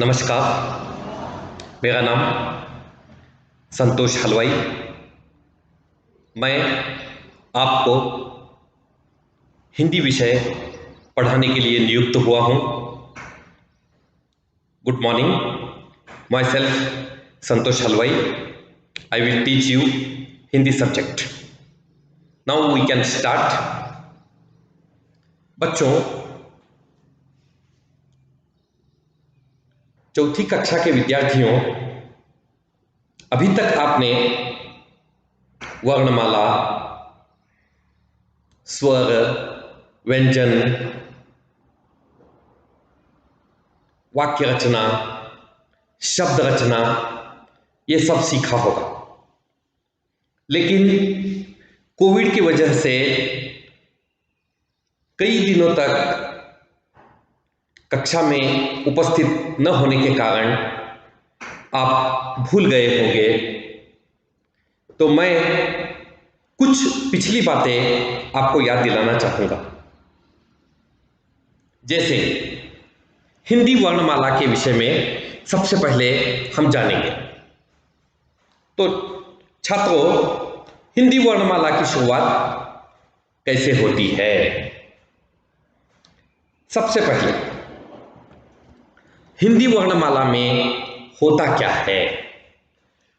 नमस्कार। मेरा नाम संतोष हलवाई। मैं आपको हिंदी विषय पढ़ाने के लिए नियुक्त हुआ हूँ। Good morning, myself Santosh Halwai. I will teach you Hindi subject. Now we can start. बच्चों, चौथी कक्षा के विद्यार्थियों, अभी तक आपने वर्णमाला, स्वर, व्यंजन, वाक्य रचना, शब्द रचना ये सब सीखा होगा। लेकिन कोविड की वजह से कई दिनों तक कक्षा में उपस्थित न होने के कारण आप भूल गए होंगे। तो मैं कुछ पिछली बातें आपको याद दिलाना चाहूँगा। जैसे हिंदी वर्णमाला के विषय में सबसे पहले हम जानेंगे। तो छात्रों, हिंदी वर्णमाला की शुरुआत कैसे होती है? सबसे पहले हिंदी वर्णमाला में होता क्या है?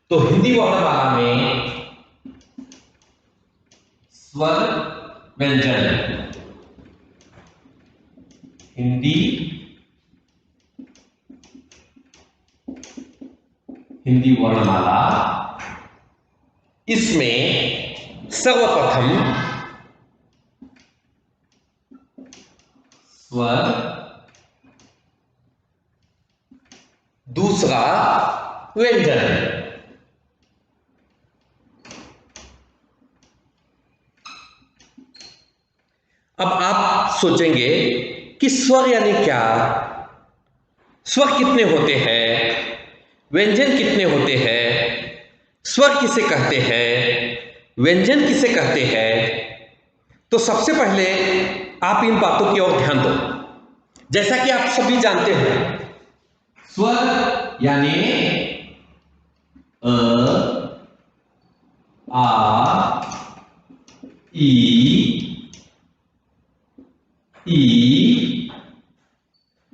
तो हिंदी वर्णमाला में स्वर, व्यंजन, हिंदी वर्णमाला, इसमें सर्वप्रथम स्वर, दूसरा व्यंजन। अब आप सोचेंगे कि स्वर यानी क्या? स्वर कितने होते हैं? व्यंजन कितने होते हैं? स्वर किसे कहते हैं? व्यंजन किसे कहते हैं? तो सबसे पहले आप इन बातों की ओर ध्यान दो। जैसा कि आप सभी जानते हैं, स्वर यानी अ, आ, ई,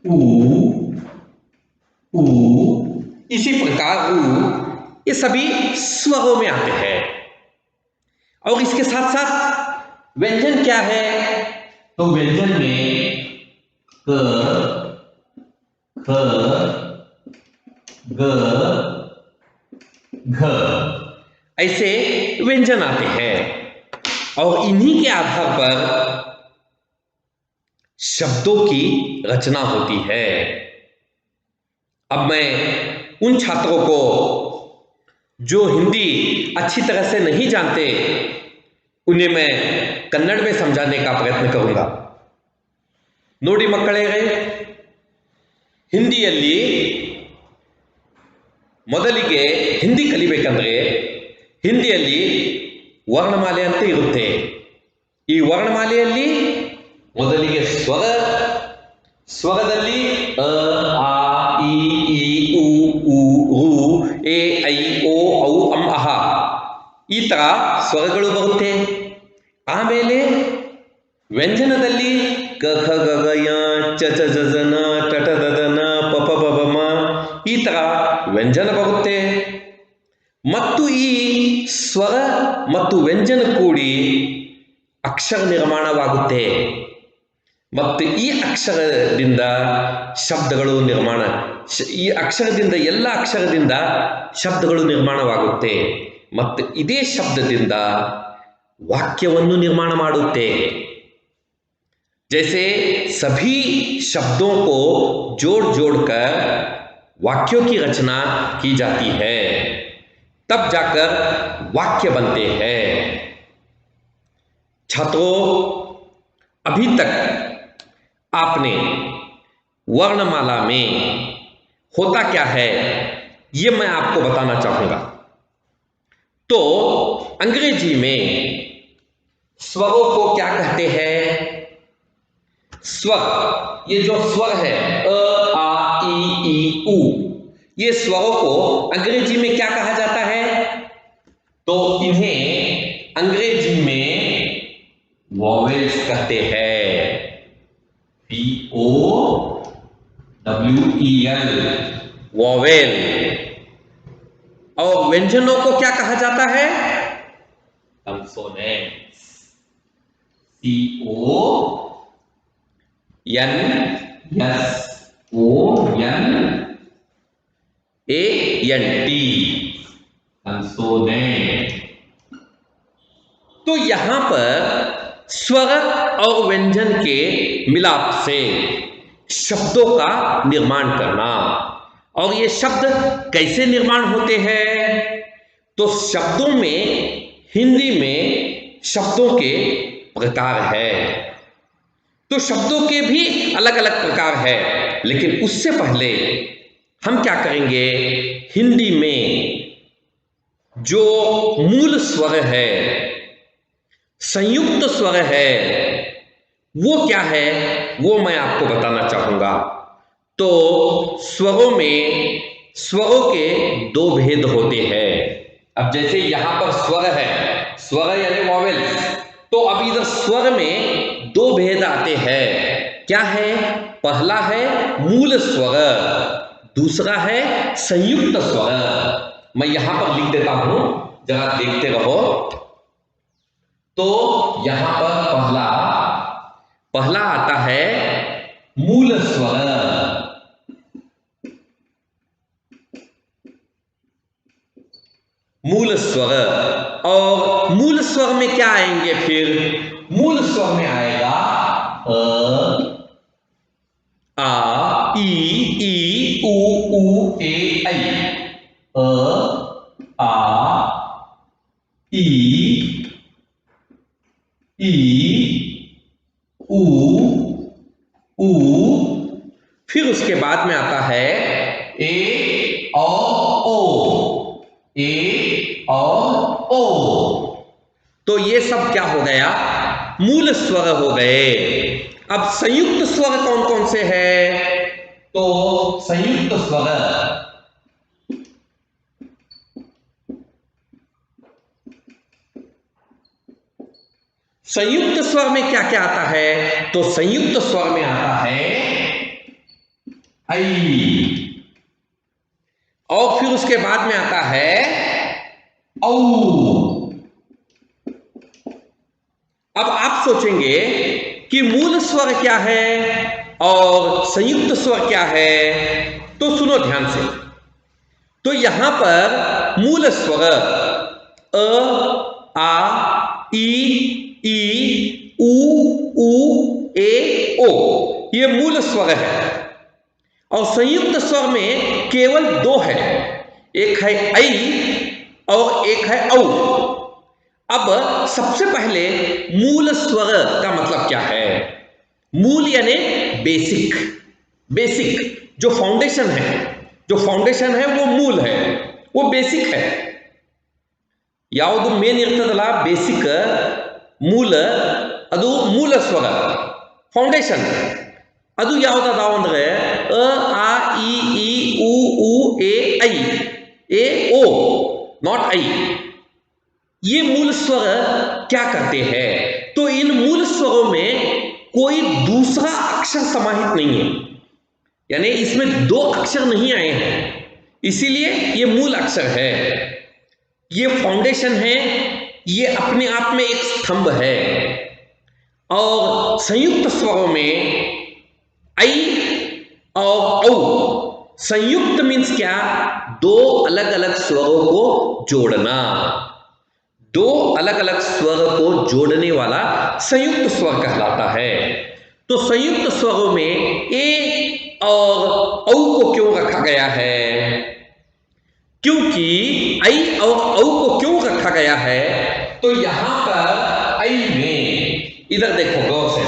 ऊ, इसी प्रकार ये सभी स्वरों में आते हैं। और इसके साथ साथ व्यंजन क्या है? तो व्यंजन में क, ख, ग, घ ऐसे व्यंजन आते हैं और इन्हीं के आधार पर शब्दों की रचना होती है। अब मैं उन छात्रों को जो हिंदी अच्छी तरह से नहीं जानते, उन्हें मैं कन्नड़ में समझाने का प्रयत्न करूंगा। ನೋಡಿ ಮಕ್ಕಳೇ, ಹಿಂದಿಯಲ್ಲಿ ಮೊದಲಿಗೆ ಹಿಂದಿ ಕಲಿಬೇಕಂದ್ರೆ ಹಿಂದಿಯಲ್ಲಿ ವರ್ಣಮಾಲೆ ಅಂತ ಇರುತ್ತೆ. ಈ ವರ್ಣಮಾಲೆಯಲ್ಲಿ ಮೊದಲಿಗೆ ಸ್ವರ, ಸ್ವರದಲ್ಲಿ ಅ, ಆ, ಇ, ಉ, ಋ, ಎ, ಐ, ಓ, ಔ, ಅಂ, ಅಹ ಈ ತರ ಸ್ವರಗಳು ಬರುತ್ತೆ. ಆಮೇಲೆ ವ್ಯಂಜನದಲ್ಲಿ ಕ, ಖ, ಗ, ಗ, ಯ, ಚ, ಚ, ಜ, ಜ, ನ, ಟ, ಟ, ದ, ದ, ನ, ಪ, ಪ, ಬ, ಬ, ಮ ಈ ತರ ವ್ಯಂಜನ ಬರುತ್ತೆ. ಮತ್ತು ಈ ಸ್ವರ ಮತ್ತು ವ್ಯಂಜನ ಕೂಡಿ ಅಕ್ಷರ ನಿರ್ಮಾಣವಾಗುತ್ತೆ. ಮತ್ತು ಈ ಅಕ್ಷರದಿಂದ ಶಬ್ದಗಳು ನಿರ್ಮಾಣ, ಈ ಅಕ್ಷರದಿಂದ ಎಲ್ಲ ಅಕ್ಷರದಿಂದ ಶಬ್ದಗಳು ನಿರ್ಮಾಣವಾಗುತ್ತೆ. ಮತ್ತು ಇದೇ ಶಬ್ದದಿಂದ ವಾಕ್ಯವನ್ನು ನಿರ್ಮಾಣ ಮಾಡುತ್ತೆ. जैसे सभी शब्दों को जोड़ जोड़कर वाक्यों की रचना की जाती है, तब जाकर वाक्य बनते हैं। छात्रों, अभी तक आपने वर्णमाला में होता क्या है ये मैं आपको बताना चाहूंगा। तो अंग्रेजी में स्वरों को क्या कहते हैं? स्वर, ये जो स्वर है अ आ ई उ, ये स्वरों को अंग्रेजी में क्या कहा जाता है? तो इन्हें अंग्रेजी में वॉवेल्स कहते हैं। VOWEL, vowel. और व्यंजनों को क्या कहा जाता है? कंसोनेंट्स। CONSONANT, consonant. तो यहां पर स्वर और व्यंजन के मिलाप से शब्दों का निर्माण करना। और ये शब्द कैसे निर्माण होते हैं? तो शब्दों में, हिंदी में शब्दों के प्रकार है। तो शब्दों के भी अलग अलग प्रकार है, लेकिन उससे पहले हम क्या करेंगे? हिंदी में जो मूल स्वर है, संयुक्त स्वर है, वो क्या है, वो मैं आपको बताना चाहूंगा। तो स्वरों में, स्वरों के दो भेद होते हैं। अब जैसे यहां पर स्वर है, स्वर यानी वॉवेल्स, तो अब इधर स्वर में दो भेद आते हैं। क्या है? पहला है मूल स्वर, दूसरा है संयुक्त स्वर। मैं यहां पर लिख देता हूं, जरा देखते रहो। तो यहां पर पहला आता है मूल स्वर। मूल स्वर, और मूल स्वर में क्या आएंगे फिर? मूल स्वर में आएगा आ ई उ ए ऐ। आ ई उ। फिर उसके बाद में आता है ए और ओ, ए और ओ। तो ये सब क्या हो गया? मूल स्वर हो गए। अब संयुक्त स्वर कौन कौन से हैं? तो संयुक्त स्वर, संयुक्त स्वर में क्या क्या आता है? तो संयुक्त स्वर में आता है ऐ, और फिर उसके बाद में आता है औ। अब आप सोचेंगे कि मूल स्वर क्या है और संयुक्त स्वर क्या है? तो सुनो ध्यान से। तो यहां पर मूल स्वर अ आ ई उ ए ओ, ये मूल स्वर है। और संयुक्त स्वर में केवल दो है, एक है ऐ और एक है औ। अब सबसे पहले मूल स्वर का मतलब क्या है? मूल यानी बेसिक, बेसिक जो फाउंडेशन है, जो फाउंडेशन है वो मूल है, वो बेसिक है। ಯಾವುದು ಮೇನ್ ಇರ್ತದಲ್ಲ ಬೇಸಿಕ್ ಮೂಲ, ಅದು ಮೂಲ ಸ್ವರ, ಫೌಂಡೇಶನ್. ಅದು ಯಾವುದಾದವ ಅಂದ್ರೆ ಅ ಆ ಈ उ ए ऐ, ए ओ, नॉट ऐ। ये मूल स्वर क्या करते हैं? तो इन मूल स्वरों में कोई दूसरा अक्षर समाहित नहीं है, यानी इसमें दो अक्षर नहीं आए हैं, इसीलिए ये मूल अक्षर है, ये फाउंडेशन है, ये अपने आप में एक स्तंभ है। और संयुक्त स्वरों में ऐ और औ, संयुक्त मीन्स क्या? दो अलग अलग स्वरों को जोड़ना, दो अलग अलग स्वर को जोड़ने वाला संयुक्त स्वर कहलाता है। तो संयुक्त स्वरों में ए और औ को क्यों रखा गया है? क्योंकि ऐ और औ को क्यों रखा गया है? तो यहां पर ऐ में, इधर देखो गौर से,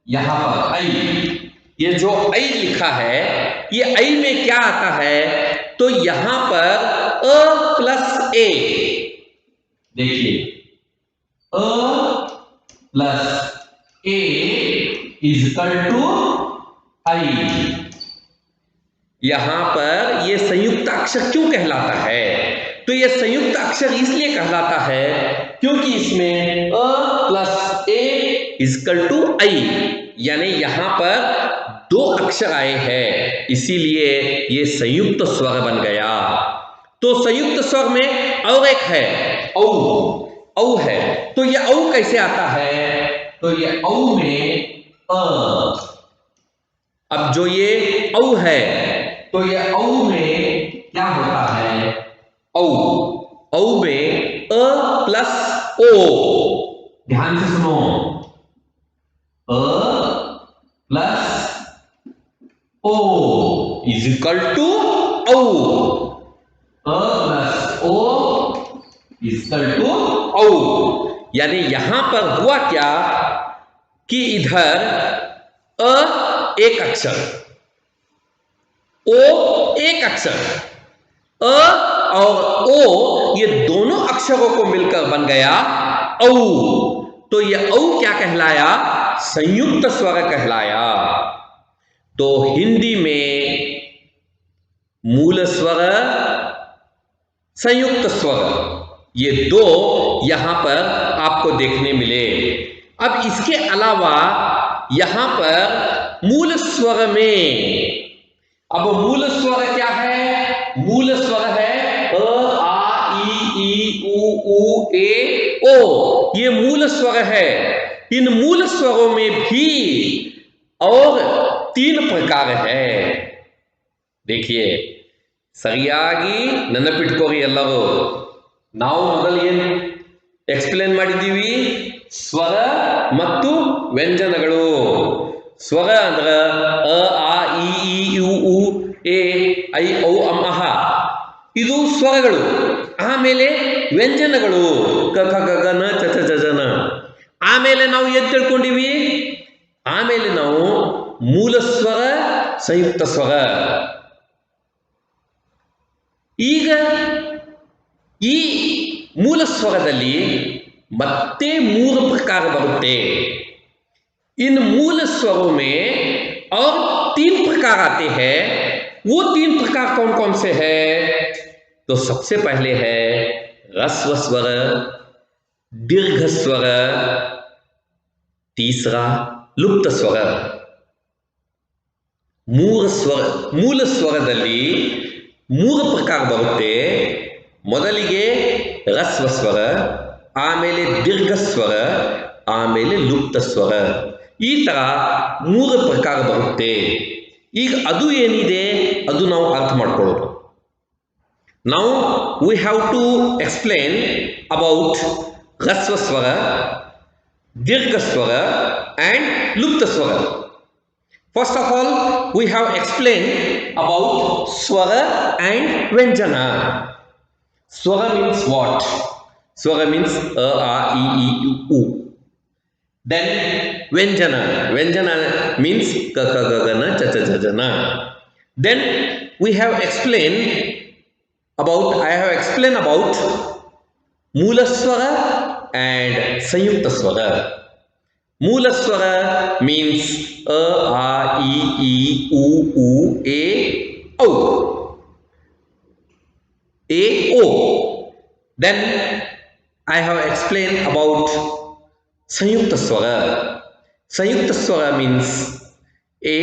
यहां पर ऐ, ये जो ऐ लिखा है, ये ऐ में क्या आता है? तो यहां पर अ प्लस ए, देखिए अ प्लस ए इज इक्वल टू आई। यहां पर यह संयुक्त अक्षर क्यों कहलाता है? तो यह संयुक्त अक्षर इसलिए कहलाता है क्योंकि इसमें अ प्लस ए इज इक्वल टू आई, यानी यहां पर दो अक्षर आए हैं, इसीलिए यह संयुक्त स्वर बन गया। तो संयुक्त स्वर में और एक है औ, औ है। तो यह औ कैसे आता है? तो यह औ में अ, अब जो ये औ है तो यह औ में क्या होता है? औ, औ में अ प्लस ओ, ध्यान से सुनो, अ प्लस ओ इज इक्वल टू औ, अ प्लस ओ इज इक्वल टू औ। यानी यहां पर हुआ क्या कि इधर अ एक अक्षर, ओ एक अक्षर, अ और ओ ये दोनों अक्षरों को मिलकर बन गया औ। तो ये औ क्या कहलाया? संयुक्त स्वर कहलाया। तो हिंदी में मूल स्वर, संयुक्त स्वर, ये दो यहां पर आपको देखने मिले। अब इसके अलावा यहां पर मूल स्वर में, अब मूल स्वर क्या है? मूल स्वर है अ आ ई उ ए ओ, ये मूल स्वर है। इन मूल स्वरों में भी और तीन प्रकार है। देखिए, ಸರಿಯಾಗಿ ನೆನಪಿಟ್ಕೋರಿ ಎಲ್ಲರೂ. ನಾವು ಮೊದಲು ಏನು ಎಕ್ಸ್ಪ್ಲೇನ್ ಮಾಡಿದ್ದೀವಿ? ಸ್ವರ ಮತ್ತು ವ್ಯಂಜನಗಳು. ಸ್ವರ ಅಂದ್ರೆ ಅ ಆ ಈ ಉ ಎ ಐ ಔ ಅಂ ಅಹ, ಇದು ಸ್ವರಗಳು. ಆಮೇಲೆ ವ್ಯಂಜನಗಳು ಕ ಖ ಗ ಘ ನ ಚ ಛ ಜ ಝ ನ. ಆಮೇಲೆ ನಾವು ಏನು ತಿಳ್ಕೊಂಡಿವಿ? ಆಮೇಲೆ ನಾವು ಮೂಲ ಸ್ವರ, ಸಂಯುಕ್ತ ಸ್ವರ. ಈಗ ಈ ಮೂಲ ಸ್ವರದಲ್ಲಿ ಮತ್ತೆ ಮೂರು प्रकार बರುತ್ತೆ। इन मूल स्वरों में और तीन प्रकार आते हैं। वो तीन प्रकार कौन कौन से हैं? तो सबसे पहले है ह्रस्व स्वर, दीर्घ स्वर, तीसरा लुप्त स्वर। ಮೂಲ ಸ್ವರದಲ್ಲಿ ಮೂರು ಪ್ರಕಾರ ಬರುತ್ತೆ। ಮೊದಲಿಗೆ ह्रस्व स्वर, ಆಮೇಲೆ ದೀರ್ಘ ಸ್ವರ, ಆಮೇಲೆ ಲುಪ್ತ ಸ್ವರ. ಈ ತರ ಮೂರು ಪ್ರಕಾರ ಬರುತ್ತೆ। ಈಗ ಅದು ಏನಿದೆ ಅದು ನಾವು ಅರ್ಥ ಮಾಡ್ಕೊಳ್ಳೋದು. Now we have to explain about ह्रस्व स्वर, दीर्घ स्वर and लुप्त स्वर. First of all, we have explained about swara and vyanjana. Swara means what? Swara means a, a, e, u. Then vyanjana. Vyanjana means ka, ka, ga, ga, na, cha, cha, cha, cha, na. Then we have explained about, I have explained about moola swara and sanyukta swara. Moola swara means a, a, e, u, e, o. A, O. Then I have explained about Sanyukta Swara. Sanyukta Swara means A,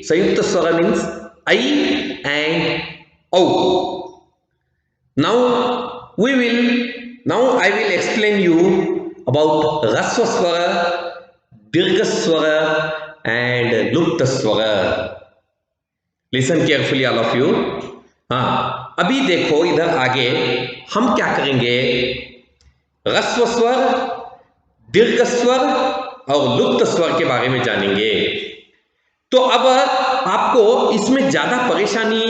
Sanyukta Swara means I and O. Now I will explain you about ह्रस्व swara, दीर्घ swara and लुप्त swara. Listen carefully all of you. हाँ, अभी देखो इधर आगे हम क्या करेंगे? ह्रस्व स्वर, दीर्घ स्वर और लुप्त स्वर के बारे में जानेंगे। तो अब आपको इसमें ज्यादा परेशानी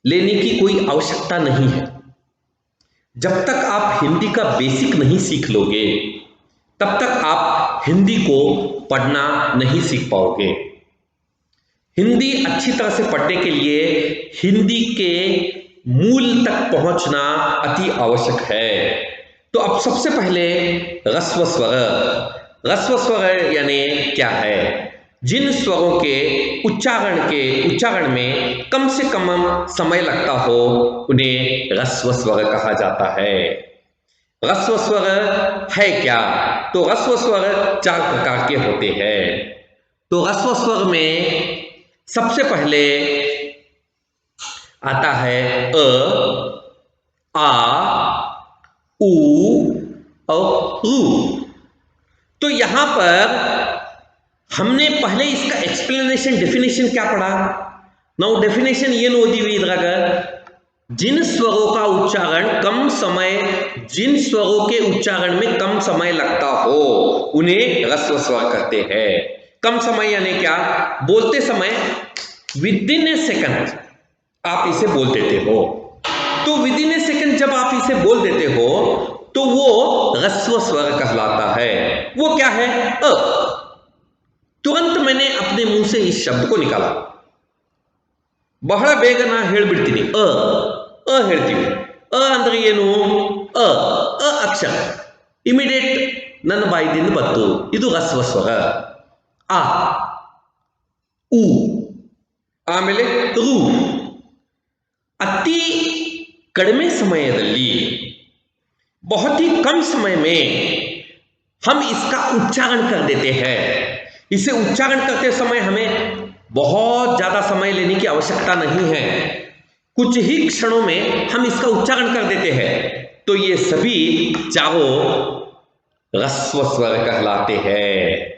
लेने की कोई आवश्यकता नहीं है। जब तक आप हिंदी का बेसिक नहीं सीख लोगे तब तक आप हिंदी को पढ़ना नहीं सीख पाओगे। हिंदी अच्छी तरह से पढ़ने के लिए हिंदी के मूल तक पहुंचना अति आवश्यक है। तो अब सबसे पहले ह्रस्व स्वर, ह्रस्व स्वर यानी क्या है? जिन स्वरों के उच्चारण में कम से कम समय लगता हो उन्हें ह्रस्व स्वर कहा जाता है। ह्रस्व स्वर है क्या? तो ह्रस्व स्वर 4 प्रकार के होते हैं। तो ह्रस्व स्वर में सबसे पहले आता है अ, आ, उ और ऊ। तो यहां पर हमने पहले इसका एक्सप्लेनेशन डेफिनेशन क्या पढ़ा? नाउ डेफिनेशन ये नो दी जिन स्वरों का उच्चारण जिन स्वरों के उच्चारण में कम समय लगता हो उन्हें ह्रस्व स्वर कहते हैं। कम समय यानी क्या? बोलते समय विद इन ए सेकंड आप इसे बोल देते हो। तो विद इन ए सेकंड जब आप इसे बोल देते हो तो वो ह्रस्व स्वर कहलाता है। वो क्या है? अ। तुरंत मैंने अपने मुंह से इस शब्द को निकाला, बहಳ ಬೇಗ ನಾ ಹೇಳ್ಬಿಡ್ತೀನಿ ಅ ಹೇಳ್ತೀವಿ। ಅ ಅಂದ್ರೆ ಏನು? ಅ ಅಕ್ಷರ ಇಮಿಡಿಯೇಟ್ ನನ್ನ ಬಾಯಿದಿಂದ ಬಂತು, ಇದು ह्रस्व ಸ್ವರ। ಆ, ಉ, ಆಮೇಲೆ ರು। अति कड़मे समयದಲ್ಲಿ बहुत ही कम समय में हम इसका उच्चारण कर देते हैं। इसे उच्चारण करते समय हमें बहुत ज्यादा समय लेने की आवश्यकता नहीं है, कुछ ही क्षणों में हम इसका उच्चारण कर देते हैं। तो ये सभी चारों ह्रस्व स्वर कहलाते हैं।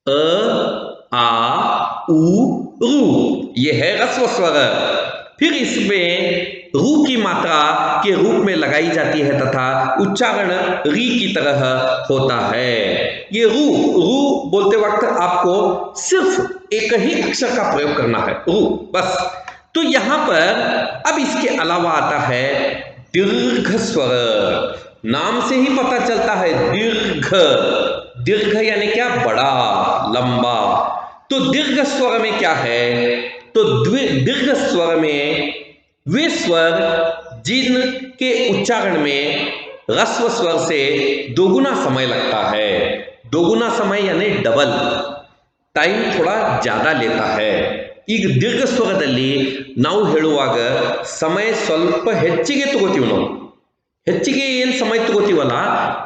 अ, आ, उ, रू, ये है ह्रस्व स्वर। फिर इसमें रू की मात्रा के रूप में लगाई जाती है तथा उच्चारण री की तरह होता है। ये रू बोलते वक्त आपको सिर्फ एक ही अक्षर का प्रयोग करना है, रू, बस। तो यहां पर अब इसके अलावा आता है दीर्घ स्वर। नाम से ही पता चलता है दीर्घ यानी क्या? बड़ा, लंबा। तो दीर्घ स्वर में क्या है? तो दीर्घ स्वर में वे स्वर जिनके उच्चारण में ह्रस्व स्वर से दोगुना समय लगता है। दोगुना समय यानी डबल टाइम, थोड़ा ज्यादा लेता है। ಈಗ ದೀರ್ಘ ಸ್ವರದಲ್ಲಿ ನಾವು ಹೇಳುವಾಗ ಸಮಯ ಸ್ವಲ್ಪ ಹೆಚ್ಚಿಗೆ ತಗೋತೀವಿ। ನಾವು ಹೆಚ್ಚಿಗೆ ಏನು ಸಮಯ ತಗೋತೀವಲ್ಲ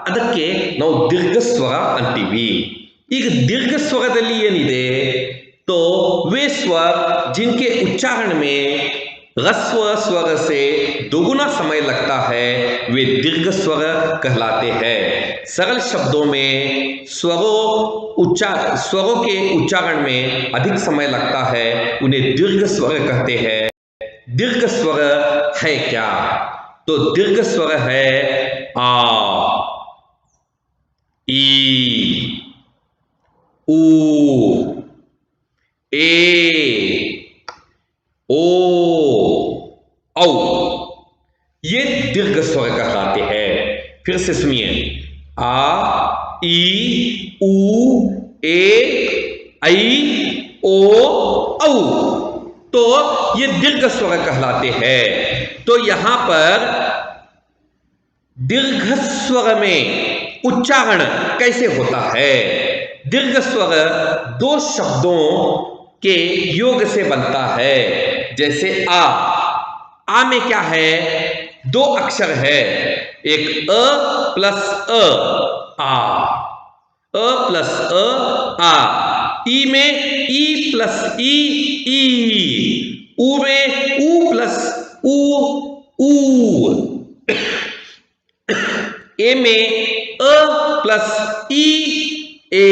ಅದಕ್ಕೆ ನಾವು ದೀರ್ಘ ಸ್ವರ ಅಂತೀವಿ। ಈಗ दीर्घ स्वरದಲ್ಲಿ ಏನಿದೆ? तो वे स्वर जिनके उच्चारण में ह्रस्व स्वर से दोगुना समय लगता है वे दीर्घ स्वर कहलाते हैं। सरल शब्दों में स्वरों के उच्चारण में अधिक समय लगता है उन्हें दीर्घ स्वर कहते हैं। दीर्घ स्वर है क्या? तो दीर्घ स्वर है आ, ई, ऊ, ए, ओ, औ। ये दीर्घ स्वर कहलाते हैं। फिर से सुनिए, आ, ई, ऊ, ए, ऐ, ओ, औ। तो ये दीर्घ स्वर कहलाते हैं। तो यहां पर दीर्घ स्वर में उच्चारण कैसे होता है? दीर्घ स्वर 2 शब्दों के योग से बनता है। जैसे आ में क्या है? 2 अक्षर है, एक अ प्लस अ, आ, अ प्लस अ, आ। ई में ई प्लस ई, ई। ऊ में ऊ प्लस ऊ, ऊ। ए में अ प्लस ई, ए।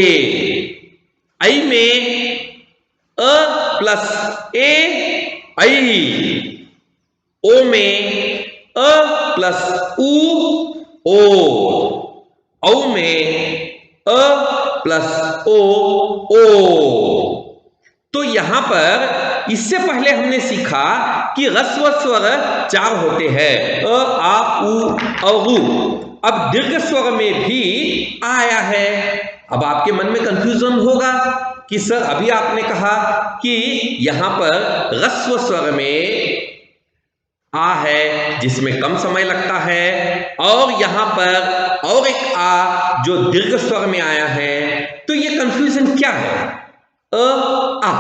ऐ में अ प्लस ए, ऐ। ओ में अ प्लस ऊ, ओ। औ में अ प्लस ओ, ओ। तो यहां पर इससे पहले हमने सीखा कि ह्रस्व स्वर 4 होते हैं, अ, आ, उ और ऊ। अब दीर्घ स्वर में भी आया है। अब आपके मन में कंफ्यूजन होगा कि सर अभी आपने कहा कि यहां पर ह्रस्व स्वर में आ है जिसमें कम समय लगता है, और यहां पर और एक आ जो दीर्घ स्वर में आया है। तो ये कंफ्यूजन क्या है? आ।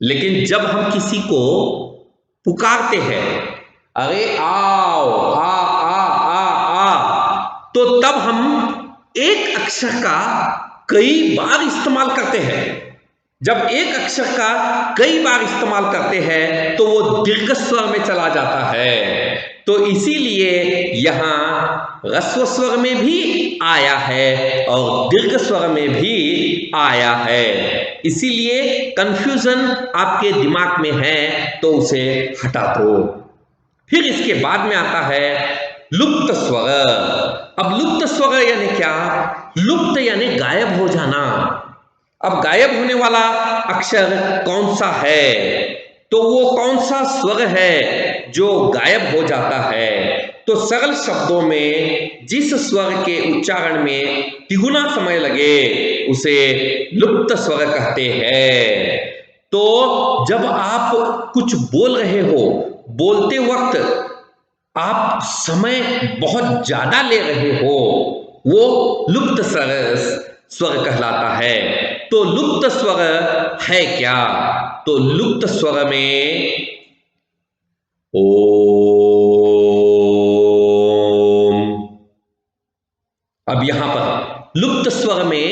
लेकिन जब हम किसी को पुकारते हैं, अरे आओ, आ, तो तब हम एक अक्षर का कई बार इस्तेमाल करते हैं। जब एक अक्षर का कई बार इस्तेमाल करते हैं तो वो दीर्घ स्वर में चला जाता है। तो इसीलिए यहां ह्रस्व स्वर में भी आया है और दीर्घ स्वर में भी आया है। इसीलिए कंफ्यूजन आपके दिमाग में है तो उसे हटा दो। फिर इसके बाद में आता है लुप्त स्वर। अब लुप्त स्वर यानी क्या? लुप्त यानी गायब हो जाना। अब गायब होने वाला अक्षर कौन सा है? तो वो कौन सा स्वर है जो गायब हो जाता है? तो सरल शब्दों में जिस स्वर के उच्चारण में तिगुना समय लगे उसे लुप्त स्वर कहते हैं। तो जब आप कुछ बोल रहे हो, बोलते वक्त आप समय बहुत ज्यादा ले रहे हो, वो लुप्त स्वर कहलाता है। तो लुप्त स्वर है क्या? तो लुप्त स्वर में ओम। अब यहां पर लुप्त स्वर में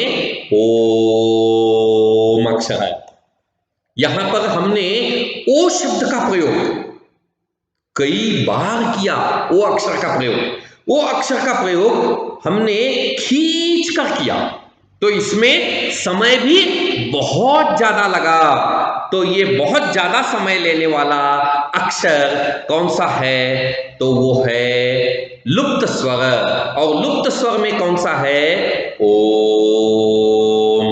ओम अक्षर है। यहां पर हमने ओ शब्द का प्रयोग कई बार किया। ओ अक्षर का प्रयोग, ओ अक्षर का प्रयोग हमने खींच कर किया, तो इसमें समय भी बहुत ज्यादा लगा। तो ये बहुत ज्यादा समय लेने वाला अक्षर कौन सा है? तो वो है लुप्त स्वर। और लुप्त स्वर में कौन सा है? ओम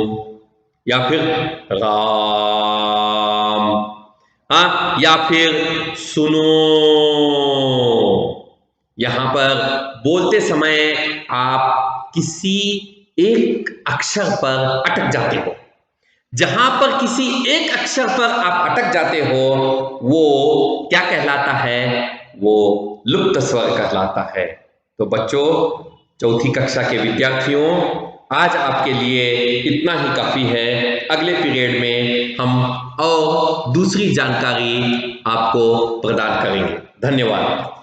या फिर राम, हाँ, या फिर सुनो। यहां पर बोलते समय आप किसी एक अक्षर पर अटक जाते हो। जहां पर किसी एक अक्षर पर आप अटक जाते हो वो क्या कहलाता है? वो लुप्त स्वर कहलाता है। तो बच्चों, चौथी कक्षा के विद्यार्थियों, आज आपके लिए इतना ही काफी है। अगले पीरियड में हम और दूसरी जानकारी आपको प्रदान करेंगे। धन्यवाद।